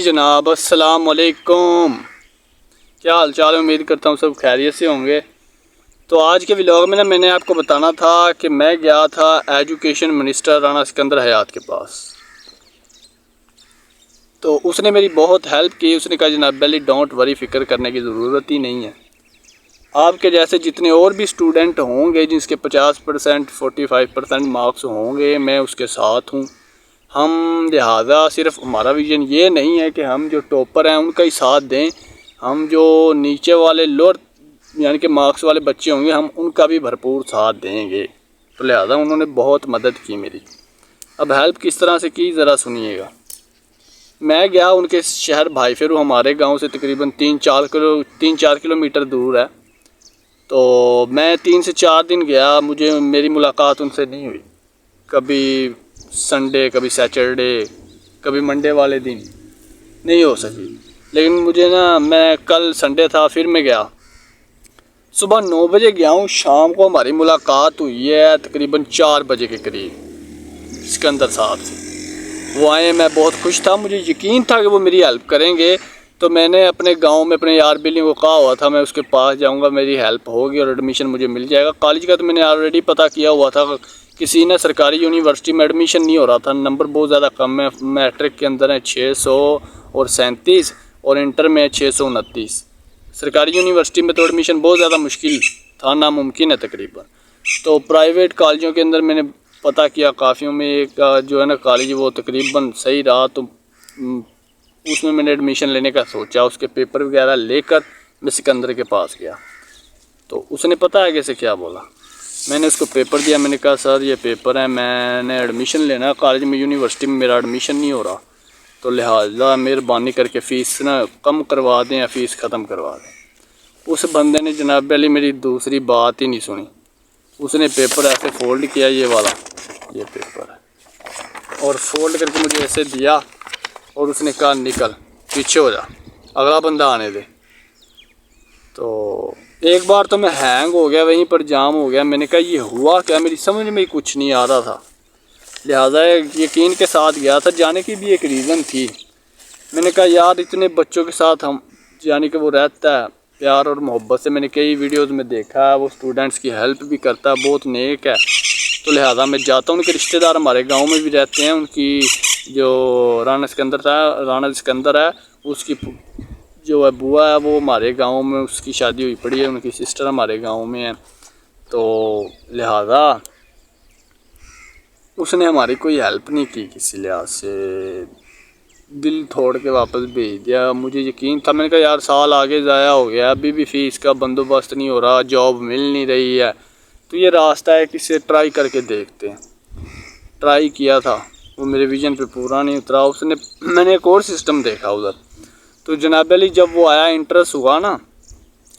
جناب السلام علیکم، کیا حال چال ہے؟ امید کرتا ہوں سب خیریت سے ہوں گے۔ تو آج کے ولاگ میں میں نے آپ کو بتانا تھا کہ میں گیا تھا ایجوکیشن منسٹر رانا سکندر حیات کے پاس۔ تو اس نے میری بہت ہیلپ کی۔ اس نے کہا جناب علی ڈونٹ وری، فکر کرنے کی ضرورت ہی نہیں ہے، آپ کے جیسے جتنے اور بھی اسٹوڈنٹ ہوں گے جس کے 50%، 45% مارکس ہوں گے، میں اس کے ساتھ ہوں۔ ہم لہٰذا صرف ہمارا ویژن یہ نہیں ہے کہ ہم جو ٹاپر ہیں ان کا ہی ساتھ دیں، ہم جو نیچے والے لوور یعنی کہ مارکس والے بچے ہوں گے ہم ان کا بھی بھرپور ساتھ دیں گے۔ تو لہٰذا انہوں نے بہت مدد کی میری۔ اب ہیلپ کس طرح سے کی ذرا سنیے گا۔ میں گیا ان کے شہر بھائی فیرو، ہمارے گاؤں سے تقریباً 3-4 کلومیٹر دور ہے۔ تو میں 3 سے 4 دن گیا، میری ملاقات ان سے نہیں ہوئی، کبھی سنڈے، کبھی سیچرڈے، کبھی منڈے والے دن نہیں ہو سکی۔ لیکن میں کل سنڈے تھا، پھر میں گیا، صبح 9 بجے گیا ہوں، شام کو ہماری ملاقات ہوئی ہے تقریباً 4 بجے کے قریب سکندر صاحب سے۔ وہ آئے، میں بہت خوش تھا، مجھے یقین تھا کہ وہ میری ہیلپ کریں گے۔ تو میں نے اپنے گاؤں میں اپنے یار بلی کو کہا ہوا تھا میں اس کے پاس جاؤں گا، میری ہیلپ ہوگی اور ایڈمیشن مجھے مل جائے گا۔ کالج کا تو میں نے آلریڈی پتہ کیا ہوا تھا، کسی نے سرکاری یونیورسٹی میں ایڈمیشن نہیں ہو رہا تھا، نمبر بہت زیادہ کم ہے، میٹرک کے اندر ہیں 637 اور انٹر میں 629۔ سرکاری یونیورسٹی میں تو ایڈمیشن بہت زیادہ مشکل تھا، ناممکن ہے تقریباً۔ تو پرائیویٹ کالجوں کے اندر میں نے پتہ کیا، کافیوں میں ایک جو ہے نا کالج وہ تقریباً صحیح رہا، تو اس میں نے ایڈمیشن لینے کا سوچا۔ اس کے پیپر وغیرہ لے کر میں سکندر کے پاس گیا، تو اس نے پتہ ہے کیسے کیا بولا۔ میں نے اس کو پیپر دیا، میں نے کہا سر یہ پیپر ہے، میں نے ایڈمیشن لینا ہے کالج میں، یونیورسٹی میں میرا ایڈمیشن نہیں ہو رہا، تو لہٰذا مہربانی کر کے فیس کم کروا دیں یا فیس ختم کروا دیں۔ اس بندے نے جناب علی میری دوسری بات ہی نہیں سنی، اس نے پیپر ایسے فولڈ کیا، یہ والا یہ پیپر ہے، اور فولڈ کر کے مجھے ایسے دیا اور اس نے کہا نکل پیچھے ہو جا، اگلا بندہ آنے دے۔ تو ایک بار تو میں ہینگ ہو گیا، وہیں پر جام ہو گیا، میں نے کہا یہ ہوا کیا، میری سمجھ میں کچھ نہیں آ رہا تھا، لہٰذا یقین کے ساتھ گیا تھا، جانے کی بھی ایک ریزن تھی۔ میں نے کہا یار اتنے بچوں کے ساتھ ہم یعنی کہ وہ رہتا ہے پیار اور محبت سے، میں نے کئی ویڈیوز میں دیکھا ہے، وہ اسٹوڈنٹس کی ہیلپ بھی کرتا ہے، بہت نیک ہے، تو لہٰذا میں جاتا ہوں۔ ان کے رشتہ دار ہمارے گاؤں میں بھی رہتے ہیں، ان کی جو رانا سکندر ہے اس کی جو ہے بوا ہے وہ ہمارے گاؤں میں اس کی شادی ہوئی پڑی ہے، ان کی سسٹر ہمارے گاؤں میں ہے، تو لہٰذا اس نے ہماری کوئی ہیلپ نہیں کی کسی لحاظ سے، دل توڑ کے واپس بھیج دیا۔ مجھے یقین تھا، میں نے کہا یار سال آگے ضائع ہو گیا، ابھی بھی فیس کا بندوبست نہیں ہو رہا، جاب مل نہیں رہی ہے، تو یہ راستہ ہے کہ اسے ٹرائی کر کے دیکھتے ہیں۔ ٹرائی کیا تھا، وہ میرے ویژن پہ پورا نہیں اترا۔ میں نے ایک اور سسٹم دیکھا ادھر، تو جناب علی جب وہ آیا انٹرس ہوا نا،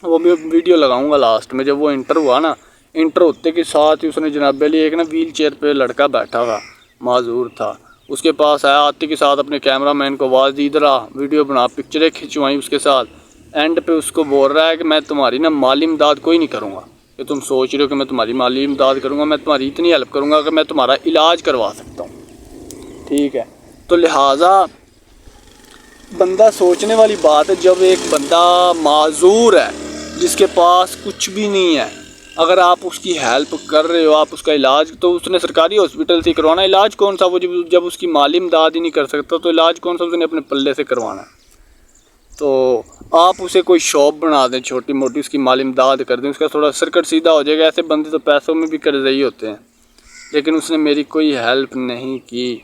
وہ بھی ویڈیو لگاؤں گا لاسٹ میں، جب وہ انٹر ہوا نا، انٹر ہوتے کے ساتھ ہی اس نے جناب علی ایک ویل چیئر پہ لڑکا بیٹھا تھا، معذور تھا، اس کے پاس آیا، آتے کے ساتھ اپنے کیمرہ مین کو آواز دی ادھر آ ویڈیو بنا، پکچریں کھنچوائیں اس کے ساتھ، اینڈ پہ اس کو بول رہا ہے کہ میں تمہاری مالی امداد کوئی نہیں کروں گا، کہ تم سوچ رہے ہو کہ میں تمہاری مالی امداد کروں گا، میں تمہاری اتنی ہیلپ کروں گا کہ میں تمہارا علاج کروا سکتا ہوں، ٹھیک ہے۔ تو لہٰذا بندہ سوچنے والی بات ہے، جب ایک بندہ معذور ہے جس کے پاس کچھ بھی نہیں ہے، اگر آپ اس کی ہیلپ کر رہے ہو، آپ اس کا علاج، تو اس نے سرکاری ہاسپٹل سے کروانا، علاج کون سا، وہ جب اس کی مالی امداد ہی نہیں کر سکتا تو علاج کون سا اس نے اپنے پلے سے کروانا ہے۔ تو آپ اسے کوئی شاپ بنا دیں چھوٹی موٹی، اس کی مالی امداد کر دیں، اس کا تھوڑا سرکٹ سیدھا ہو جائے گا۔ ایسے بندے تو پیسوں میں بھی قرضئی ہوتے ہیں، لیکن اس نے میری کوئی ہیلپ نہیں کی۔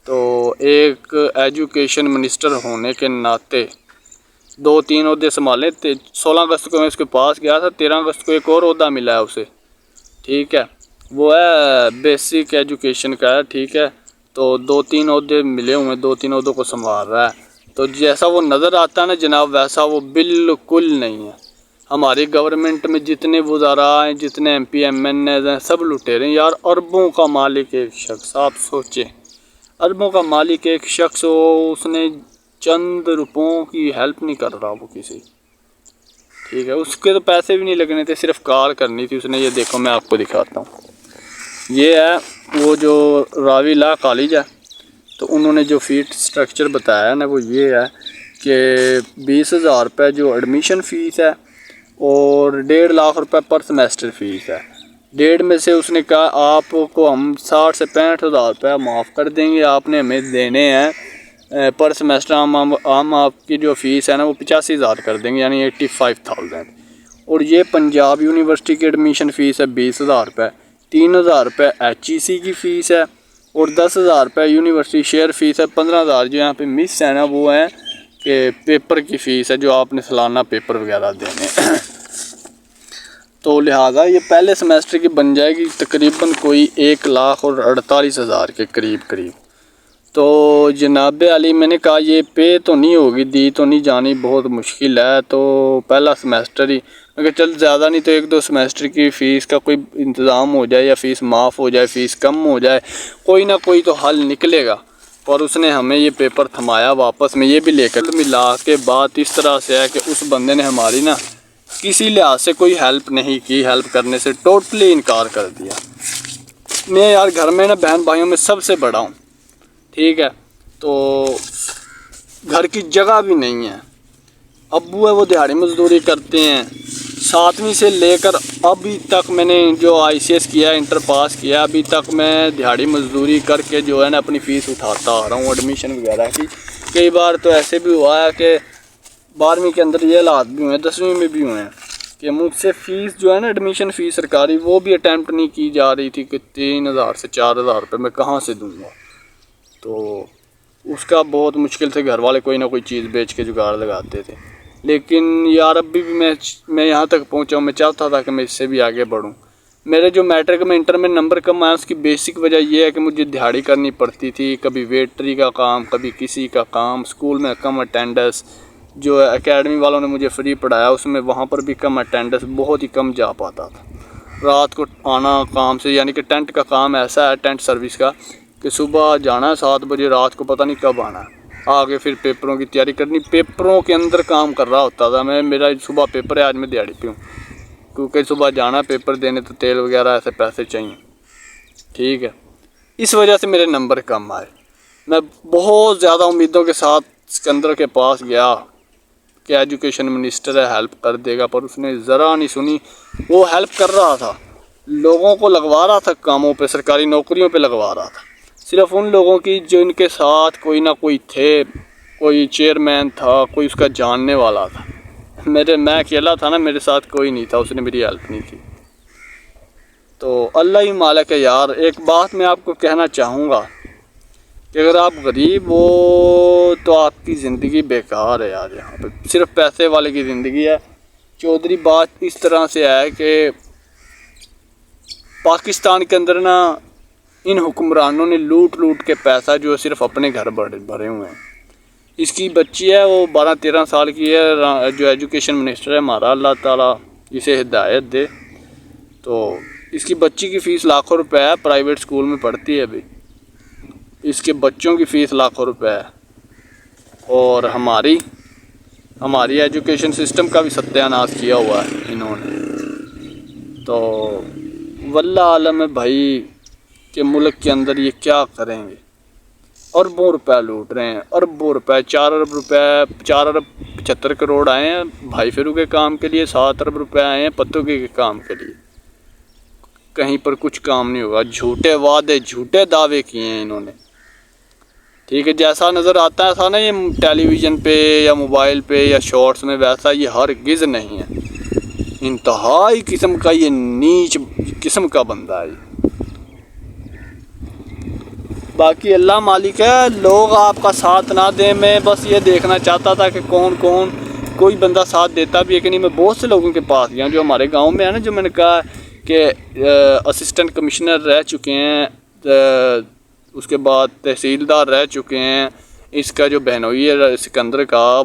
تو ایک ایجوکیشن منسٹر ہونے کے ناطے 2-3 عہدے سنبھالے، 16 اگست کو میں اس کے پاس گیا تھا، 13 اگست کو ایک اور عہدہ ملا ہے اسے، ٹھیک ہے، وہ ہے بیسک ایجوکیشن کا ہے، ٹھیک ہے۔ تو 2-3 عہدے ملے ہوئے، 2-3 عہدوں کو سنبھال رہا ہے، تو جیسا وہ نظر آتا ہے نا جناب ویسا وہ بالکل نہیں ہے۔ ہماری گورنمنٹ میں جتنے وزراء ہیں، جتنے M P M N As ہیں، سب لٹیرے ہیں یار، اربوں کا مالک ایک شخص، آپ سوچیں اربوں کا مالک ایک شخص ہو، اس نے چند روپوں کی ہیلپ نہیں کر رہا وہ کسی، ٹھیک ہے، اس کے تو پیسے بھی نہیں لگنے تھے، صرف کال کرنی تھی اس نے۔ یہ دیکھو میں آپ کو دکھاتا ہوں، یہ ہے وہ جو راوی لا کالج ہے، تو انہوں نے جو فیس سٹرکچر بتایا نا وہ یہ ہے کہ 20,000 روپے جو ایڈمیشن فیس ہے اور 1.5 لاکھ روپے پر سمیسٹر فیس ہے. 1.5 میں سے اس نے کہا آپ کو ہم 60 سے 65,000 روپے معاف کر دیں گے, آپ نے ہمیں دینے ہیں پر سمیسٹر ہم آپ کی جو فیس ہے نا وہ 85,000 کر دیں گے, یعنی 85,000. اور یہ پنجاب یونیورسٹی کی ایڈمیشن فیس ہے 20,000 روپے, 3,000 روپے HEC کی فیس ہے اور 10,000 روپے یونیورسٹی شیئر فیس ہے. 15,000 جو یہاں پہ مس ہے نا وہ ہے کہ پیپر کی فیس ہے جو آپ نے سالانہ پیپر وغیرہ دینے. تو لہٰذا یہ پہلے سمیسٹر کی بن جائے گی تقریباً کوئی 1,48,000 کے قریب. تو جناب علی میں نے کہا یہ پے تو نہیں ہوگی, دی تو نہیں جانی, بہت مشکل ہے. تو پہلا سمیسٹر ہی اگر چل زیادہ نہیں تو 1-2 سمیسٹر کی فیس کا کوئی انتظام ہو جائے یا فیس معاف ہو جائے, فیس کم ہو جائے, کوئی نہ کوئی تو حل نکلے گا. اور اس نے ہمیں یہ پیپر تھمایا واپس میں یہ بھی لے کر ملا کے بات اس طرح سے ہے کہ اس بندے نے ہماری نا کسی لحاظ سے کوئی ہیلپ نہیں کی, ہیلپ کرنے سے ٹوٹلی انکار کر دیا. میں یار گھر میں نا بہن بھائیوں میں سب سے بڑا ہوں, ٹھیک ہے, تو گھر کی جگہ بھی نہیں ہے. ابو ہے وہ دیہڑی مزدوری کرتے ہیں. 7ویں سے لے کر ابھی تک میں نے جو ICS کیا, انٹر پاس کیا, ابھی تک میں دیہڑی مزدوری کر کے جو ہے نا اپنی فیس اٹھاتا آ رہا ہوں ایڈمیشن وغیرہ کی. کئی بار تو ایسے بھی ہوا ہے کہ 12ویں کے اندر یہ حالات بھی ہوئے ہیں, 10ویں میں بھی ہوئے ہیں کہ مجھ سے فیس جو ہے نا ایڈمیشن فیس سرکاری وہ بھی اٹیمپٹ نہیں کی جا رہی تھی کہ 3,000 سے 4,000 روپے میں کہاں سے دوں گا. تو اس کا بہت مشکل سے گھر والے کوئی نہ کوئی چیز بیچ کے جگاڑ لگاتے تھے. لیکن یار ابھی بھی میں یہاں تک پہنچا ہوں, میں چاہتا تھا کہ میں اس سے بھی آگے بڑھوں. میرے جو میٹرک میں انٹر میں نمبر کم آیا اس کی بیسک وجہ یہ ہے کہ مجھے دیہڑی کرنی پڑتی تھی, کبھی ویٹری کا کام, کبھی کسی کا کام, اسکول میں کم اٹینڈنس, جو اکیڈمی والوں نے مجھے فری پڑھایا اس میں وہاں پر بھی کم اٹینڈنس, بہت ہی کم جا پاتا تھا. رات کو آنا کام سے, یعنی کہ ٹینٹ کا کام ایسا ہے, ٹینٹ سروس کا, کہ صبح جانا ہے 7 بجے, رات کو پتہ نہیں کب آنا ہے, آگے پھر پیپروں کی تیاری کرنی. پیپروں کے اندر کام کر رہا ہوتا تھا میں, میرا صبح پیپر ہے, آج میں دیہڑی پہ ہوں کیونکہ صبح جانا پیپر دینے تو تیل وغیرہ ایسے پیسے چاہیے, ٹھیک ہے. اس وجہ سے میرے نمبر کم آئے. میں بہت زیادہ امیدوں کے ساتھ سکندر کے پاس گیا کہ ایجوکیشن منسٹر ہے ہیلپ کر دے گا, پر اس نے ذرا نہیں سنی. وہ ہیلپ کر رہا تھا, لوگوں کو لگوا رہا تھا کاموں پہ, سرکاری نوکریوں پہ لگوا رہا تھا, صرف ان لوگوں کی جو ان کے ساتھ کوئی نہ کوئی تھے, کوئی چیئرمین تھا, کوئی اس کا جاننے والا تھا. میں اکیلا تھا نا, میرے ساتھ کوئی نہیں تھا, اس نے میری ہیلپ نہیں کی. تو اللہ ہی مالک ہے یار. ایک بات میں آپ کو کہنا چاہوں گا کہ اگر آپ غریب ہو تو آپ کی زندگی بیکار ہے یار. یہاں پہ صرف پیسے والے کی زندگی ہے. چودھری بات اس طرح سے ہے کہ پاکستان کے اندر نا ان حکمرانوں نے لوٹ کے پیسہ جو ہے صرف اپنے گھر بھرے ہوئے ہیں. اس کی بچی ہے وہ 12-13 سال کی ہے, جو ایجوکیشن منسٹر ہے ہمارا, اللہ تعالیٰ اسے ہدایت دے. تو اس کی بچی کی فیس لاکھوں روپے ہے, پرائیویٹ اسکول میں پڑھتی ہے ابھی. اس کے بچوں کی فیس لاکھوں روپے ہے. اور ہماری ایجوکیشن سسٹم کا بھی ستیہ ناش کیا ہوا ہے انہوں نے. تو واللہ عالم ہے بھائی کہ ملک کے اندر یہ کیا کریں گے. اربوں روپے لوٹ رہے ہیں, اربوں روپے. 4 ارب روپے, 4 ارب 75 کروڑ آئے ہیں بھائی فیرو کے کام کے لیے, 7 ارب روپے آئے ہیں پتوں کے کام کے لیے. کہیں پر کچھ کام نہیں ہوگا. جھوٹے وعدے, جھوٹے دعوے کیے ہیں انہوں نے, ٹھیک ہے. جیسا نظر آتا ہے تھا نا یہ ٹیلی ویژن پہ یا موبائل پہ یا شارٹس میں, ویسا یہ ہرگز نہیں ہے. انتہائی قسم کا یہ نیچ قسم کا بندہ ہے. باقی اللہ مالک ہے, لوگ آپ کا ساتھ نہ دیں. میں بس یہ دیکھنا چاہتا تھا کہ کون کوئی بندہ ساتھ دیتا بھی ہے کہ نہیں. میں بہت سے لوگوں کے پاس گیا جو ہمارے گاؤں میں ہے نا, جو میں نے کہا کہ اسسٹنٹ کمشنر رہ چکے ہیں, اس کے بعد تحصیلدار رہ چکے ہیں. اس کا جو بہنوئی ہے سکندر کا,